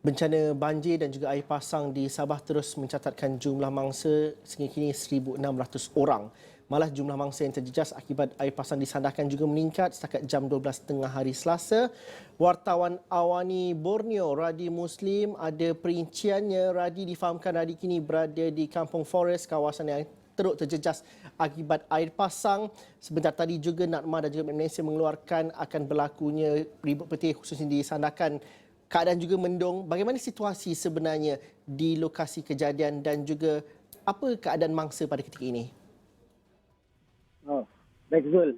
Bencana banjir dan juga air pasang di Sabah terus mencatatkan jumlah mangsa sehingga kini 1,600 orang. Malah jumlah mangsa yang terjejas akibat air pasang disandahkan juga meningkat setakat jam 12.30 hari Selasa. Wartawan Awani Borneo, Radi Muslim, ada perinciannya. Radi, difahamkan Radi kini berada di Kampung Forest, kawasan yang teruk terjejas akibat air pasang. Sebentar tadi juga NADMA dan juga Malaysia mengeluarkan akan berlakunya ribut peti khususnya disandahkan keadaan juga mendung. Bagaimana situasi sebenarnya di lokasi kejadian dan juga apa keadaan mangsa pada ketika ini? Oh, baik Zul.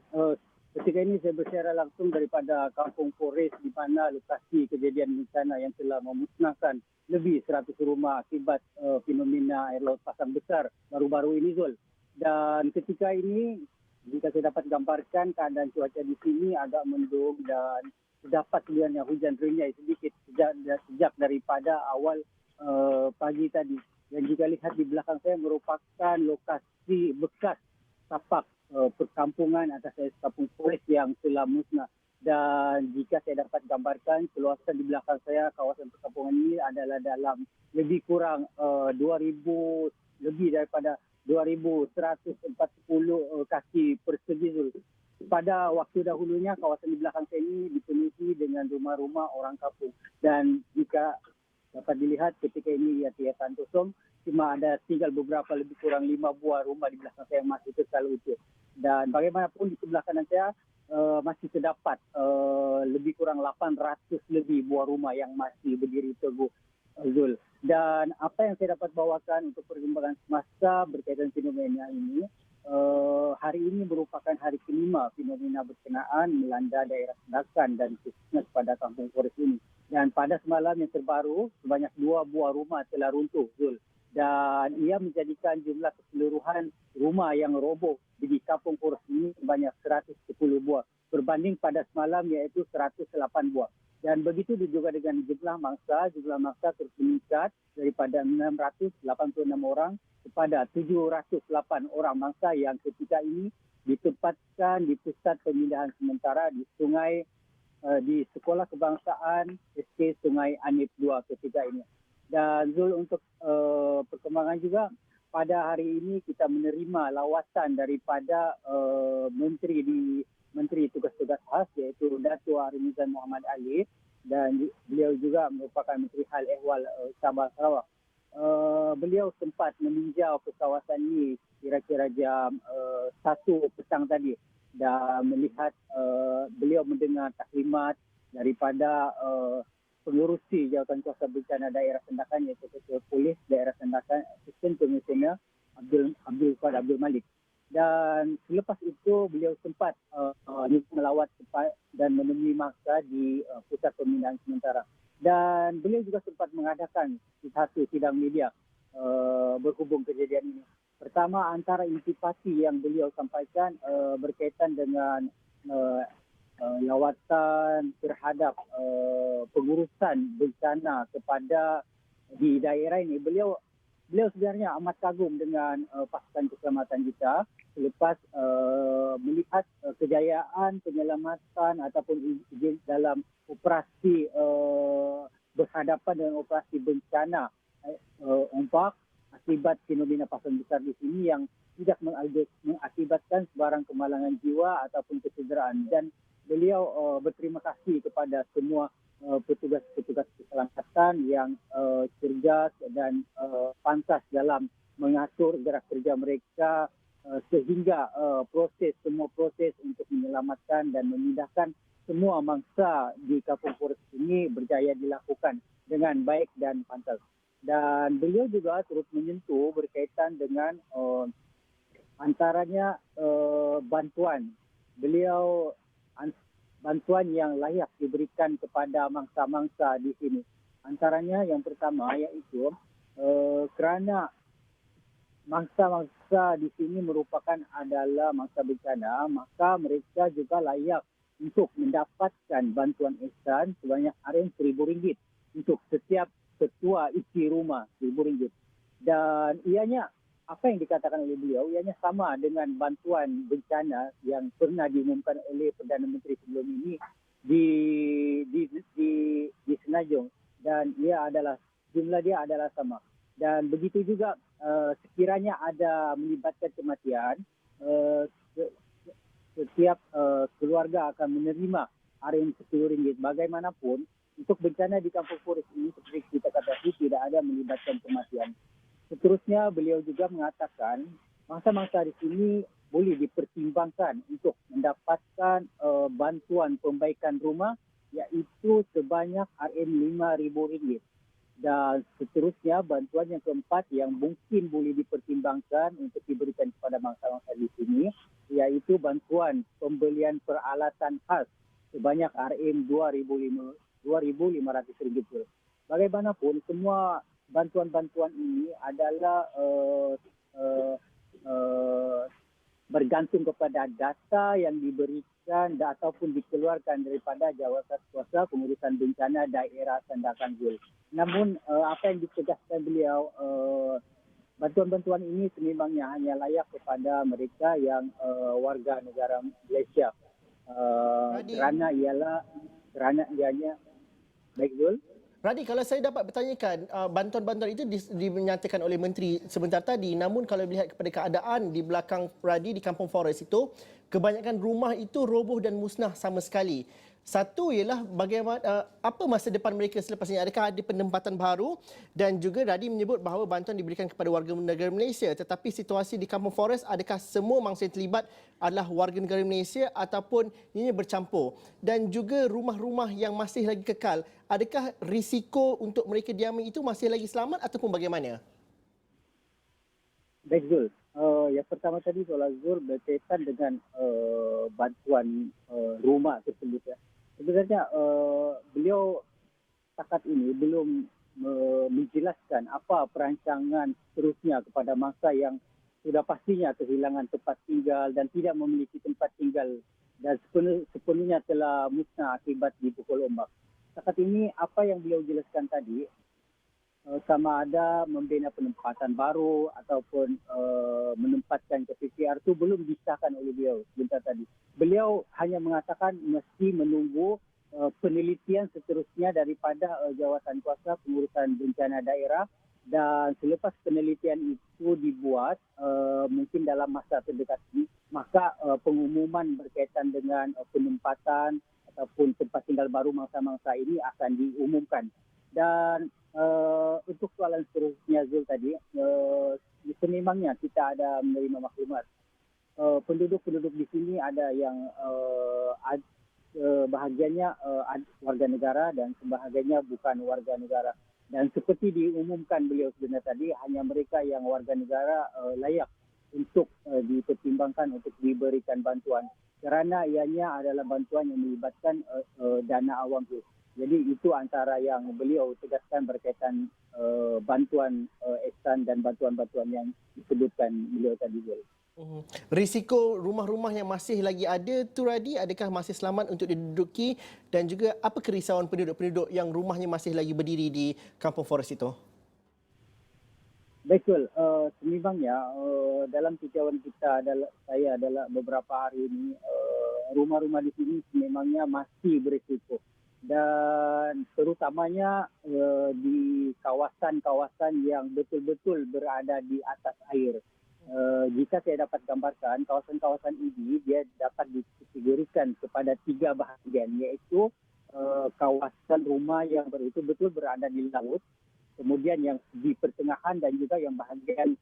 Ketika ini saya bersiaran langsung daripada Kampung Forest di mana lokasi kejadian bencana yang telah memusnahkan lebih 100 rumah akibat fenomena air laut pasang besar baru-baru ini Zul. Dan ketika ini jika saya dapat gambarkan keadaan cuaca di sini agak mendung dan terdapat sebenarnya hujan renyai sedikit sejak daripada awal pagi tadi. Dan jika lihat di belakang saya merupakan lokasi bekas tapak perkampungan atas Kampung Forest yang telah musnah. Dan jika saya dapat gambarkan, keluasan di belakang saya, kawasan perkampungan ini adalah dalam lebih kurang 2,000, lebih daripada 2,140 kaki persegi. Pada waktu dahulunya, kawasan di belakang saya ini dipenuhi dengan rumah-rumah orang kampung. Dan jika dapat dilihat ketika ini ia kelihatan kosong, cuma ada tinggal beberapa lebih kurang 5 buah rumah di belakang saya yang masih kekal utuh. Dan bagaimanapun di sebelah kanan saya masih terdapat lebih kurang 800 lebih buah rumah yang masih berdiri teguh, Zul. Dan apa yang saya dapat bawakan untuk perkembangan semasa berkaitan fenomena ini, hari ini merupakan hari kelima fenomena berkenaan melanda daerah Sandakan dan khususnya kepada Kampung Forest ini. Dan pada semalam yang terbaru, sebanyak 2 buah rumah telah runtuh, Zul. Dan ia menjadikan jumlah keseluruhan rumah yang roboh di Kampung Forest ini sebanyak 110 buah. Berbanding pada semalam iaitu 108 buah. Dan begitu juga dengan jumlah mangsa terus meningkat daripada 686 orang kepada 708 orang mangsa yang ketika ini ditempatkan di pusat pemindahan sementara di sungai di Sekolah Kebangsaan SK Sungai Anip 2 ketika ini. Dan Zul, untuk perkembangan juga pada hari ini kita menerima lawatan daripada Menteri Tugas-Tugas Khas iaitu Datuk Harimizan Muhammad Ali, dan beliau juga merupakan Menteri Hal Ehwal Sabah Sarawak. Beliau sempat meninjau ke kawasan ini kira-kira jam 1 petang tadi dan melihat beliau mendengar taklimat daripada pengurusi Jawatan Kuasa Bencana Daerah Sandakan iaitu Ketua Polis Daerah Sandakan Asisten Komisioner Abdul Malik. Dan selepas itu beliau sempat melawat dan menemui mangsa di pusat pemindahan sementara. Dan beliau juga sempat mengadakan satu sidang media berhubung kejadian ini. Pertama, antara intipati yang beliau sampaikan berkaitan dengan lawatan terhadap pengurusan bencana kepada di daerah ini. Beliau sebenarnya amat kagum dengan pasukan keselamatan kita selepas melihat kejayaan penyelamatan ataupun dalam operasi berhadapan dengan operasi bencana ombak akibat fenomena pasang besar di sini yang tidak mengakibatkan sebarang kemalangan jiwa ataupun kecederaan. Dan beliau berterima kasih kepada semua petugas-petugas keselamatan yang cerdas dan pantas dalam mengatur gerak kerja mereka sehingga semua proses untuk menyelamatkan dan memindahkan semua mangsa di Kampung Forest ini berjaya dilakukan dengan baik dan pantas. Dan beliau juga turut menyentuh berkaitan dengan antaranya bantuan. Bantuan yang layak diberikan kepada mangsa-mangsa di sini. Antaranya yang pertama iaitu kerana mangsa-mangsa di sini adalah mangsa bencana, maka mereka juga layak untuk mendapatkan bantuan ihsan sebanyak RM1,000 untuk setiap ketua isi rumah, RM1,000. Dan ianya apa yang dikatakan oleh beliau, ianya sama dengan bantuan bencana yang pernah diumumkan oleh Perdana Menteri sebelum ini di Senajong, dan jumlah dia adalah sama. Dan begitu juga sekiranya ada melibatkan kematian, eh, se- setiap keluarga akan menerima RM10. Bagaimanapun, untuk bencana di Kampung Forest ini seperti kita katakan tidak ada melibatkan kematian. Seterusnya beliau juga mengatakan mangsa-mangsa di sini boleh dipertimbangkan untuk mendapatkan bantuan pembaikan rumah iaitu sebanyak RM5,000. Dan seterusnya bantuan yang keempat yang mungkin boleh dipertimbangkan untuk diberikan kepada mangsa-mangsa di sini iaitu bantuan pembelian peralatan khas sebanyak RM2,500. Bagaimanapun semua bantuan-bantuan ini adalah uh, bergantung kepada data yang diberikan ataupun dikeluarkan daripada Jawatankuasa Pengurusan Bencana Daerah Sandakan Zul. Namun apa yang ditegaskan beliau, bantuan-bantuan ini sememangnya hanya layak kepada mereka yang warga negara Malaysia. Kerana ianya baik Zul. Radi, kalau saya dapat bertanyakan, bantuan-bantuan itu dinyatakan oleh Menteri sebentar tadi, namun kalau melihat kepada keadaan di belakang Radi di Kampung Forest itu, kebanyakan rumah itu roboh dan musnah sama sekali. Satu ialah bagaimana apa masa depan mereka selepas ini? Adakah ada penempatan baru? Dan juga Radi menyebut bahawa bantuan diberikan kepada warga negara Malaysia, tetapi situasi di Kampung Forest, adakah semua mangsa yang terlibat adalah warga negara Malaysia ataupun ini bercampur? Dan juga rumah-rumah yang masih lagi kekal, adakah risiko untuk mereka diami itu masih lagi selamat ataupun bagaimana? Baik Zul, yang pertama tadi soalan Zul berkaitan dengan bantuan rumah tersebut. Ya. Sebenarnya beliau setakat ini belum menjelaskan apa perancangan seterusnya kepada mangsa yang sudah pastinya kehilangan tempat tinggal dan tidak memiliki tempat tinggal dan sepenuhnya telah musnah akibat dipukul ombak. Setakat ini apa yang beliau jelaskan tadi, sama ada membina penempatan baru ataupun menempatkan ke PCR itu belum disahkan oleh beliau sebentar tadi. Beliau hanya mengatakan mesti menunggu penelitian seterusnya daripada Jawatankuasa Pengurusan Bencana Daerah, dan selepas penelitian itu dibuat mungkin dalam masa terdekat ini, maka pengumuman berkaitan dengan penempatan ataupun tempat tinggal baru mangsa-mangsa ini akan diumumkan. Dan untuk soalan seterusnya Zul tadi, sememangnya kita ada menerima maklumat. Penduduk-penduduk di sini ada yang bahagiannya warga negara dan sebahagiannya bukan warga negara. Dan seperti diumumkan beliau sebenarnya tadi, hanya mereka yang warga negara layak untuk dipertimbangkan untuk diberikan bantuan. Kerana ianya adalah bantuan yang melibatkan dana awam itu. Jadi itu antara yang beliau tegaskan berkaitan bantuan ihsan dan bantuan-bantuan yang disebutkan beliau tadi. Risiko rumah-rumah yang masih lagi ada tu Radi, adakah masih selamat untuk diduduki, dan juga apa kerisauan penduduk-penduduk yang rumahnya masih lagi berdiri di Kampung Forest itu? Betul, sememangnya dalam tinjauan kita saya adalah beberapa hari ini rumah-rumah di sini sememangnya masih berisiko. Dan terutamanya di kawasan-kawasan yang betul-betul berada di atas air. Jika saya dapat gambarkan, kawasan-kawasan ini dia dapat dikategorikan kepada 3 bahagian, iaitu kawasan rumah yang betul-betul berada di laut, kemudian yang di pertengahan dan juga yang bahagian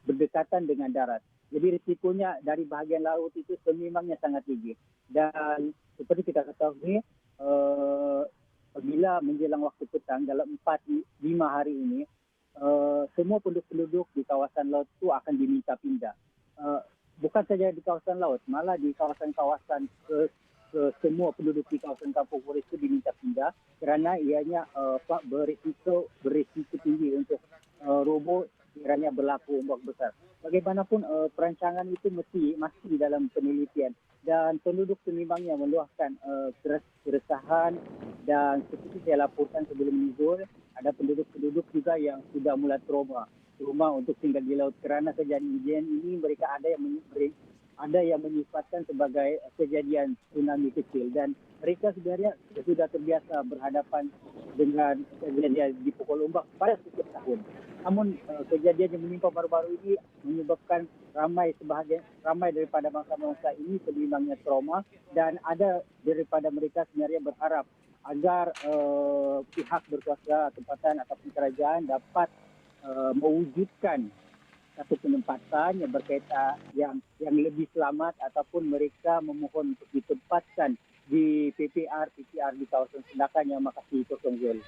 berdekatan dengan darat. Jadi risikonya dari bahagian laut itu sememangnya sangat tinggi. Dan seperti kita ketahui, apabila menjelang waktu petang dalam 4-5 hari ini, semua penduduk-penduduk di kawasan laut itu akan diminta pindah. Bukan saja di kawasan laut, malah di kawasan-kawasan semua penduduk di kawasan Kampung Forest itu diminta pindah kerana ianya berisiko tinggi untuk roboh kiranya berlaku ombak besar. Bagaimanapun perancangan itu masih dalam penelitian, dan penduduk sememangnya meluahkan keresahan, dan seperti saya laporkan sebelum ini, ada penduduk-penduduk juga yang sudah mulai trauma untuk tinggal di laut kerana kejadian ini. Mereka ada yang ada yang menyifatkan sebagai kejadian tsunami kecil dan mereka sebenarnya sudah terbiasa berhadapan dengan kejadian di pukul ombak pada setiap tahun. Namun kejadian yang menimpa baru-baru ini menyebabkan ramai daripada bangsa-bangsa ini sebenarnya trauma dan ada daripada mereka sebenarnya berharap agar pihak berkuasa tempatan ataupun kerajaan dapat mewujudkan satu penempatan yang berkaitan yang lebih selamat ataupun mereka memohon untuk ditempatkan di PPR di kawasan Sendakan yang Makasih Kosong Zul.